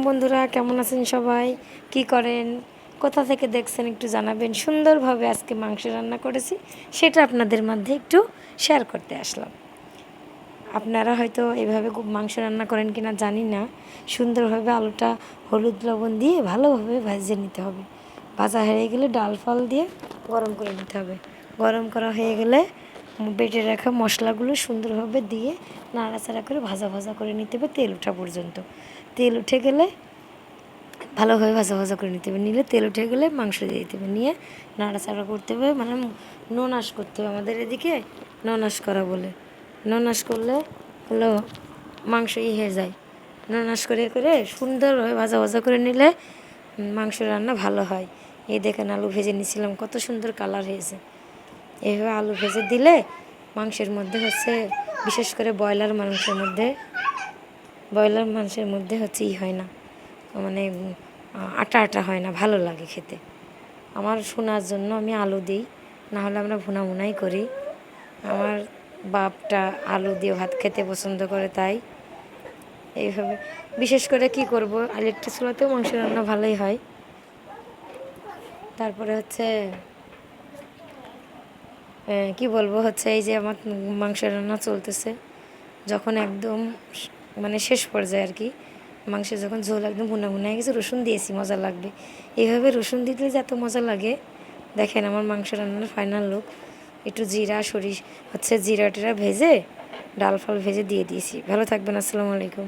বন্ধুরা কেমন আছেন সবাই, কি করেন, কোথা থেকে দেখছেন একটু জানাবেন। সুন্দরভাবে আজকে মাংস রান্না করেছি, সেটা আপনাদের মধ্যে একটু শেয়ার করতে আসলাম। আপনারা হয়তো এভাবে মাংস রান্না করেন কিনা জানি না। সুন্দরভাবে আলুটা হলুদ লবণ দিয়ে ভালোভাবে ভেজে নিতে হবে। ভাজা হয়ে গেলে ডাল ফাল দিয়ে গরম করে নিতে হবে। গরম করা হয়ে গেলে বেটে রাখা মশলাগুলো সুন্দরভাবে দিয়ে নাড়াচাড়া করে ভাজা ভাজা করে নিতে হবে তেল ওঠা পর্যন্ত। তেল উঠে গেলে ভালোভাবে ভাজা ভাজা করে নিতে হবে। নিলে তেল উঠে গেলে মাংস দিয়ে দিতে হবে। নিয়ে নাড়াচাড়া করতে হবে, মানে ননাশ করতে হবে। আমাদের এদিকে ননাশ করা বলে। ননাশ করলে হলো মাংস হয়ে যায়। ননাশ করে করে সুন্দরভাবে ভাজা ভাজা করে নিলে মাংস রান্না ভালো হয়। এই দেখেন আলু ভেজে নিয়েছিলাম, কত সুন্দর কালার হয়েছে। এইভাবে আলু ভেজে দিলে মাংসের মধ্যে বিশেষ করে ব্রয়লার মাংসের মধ্যে হয় না, মানে আটা আটা হয় না, ভালো লাগে খেতে। আমার শোনার জন্য আমি আলু দিই, না হলে আমরা ভুনাই করি। আমার বাপটা আলু দিয়ে ভাত খেতে পছন্দ করে, তাই এইভাবে বিশেষ করে কি করব, ইলেকট্রিক চুলাতেও মাংস রান্না ভালোই হয়। তারপরে কি বলবো, এই যে আমার মাংস রান্না চলতেছে, যখন একদম মানে শেষ পর্যায়ে আর কি, মাংসে যখন ঝোল একদম ভুনা হয়ে গেছে, রসুন দিয়েছি, মজা লাগবে। এইভাবে রসুন দিতে যে এত মজা লাগে, দেখেন আমার মাংস রান্নার ফাইনাল লুক। একটু জিরা জিরা টিরা ভেজে ডাল ফাল ভেজে দিয়ে দিয়েছি। ভালো থাকবেন, আসসালামু আলাইকুম।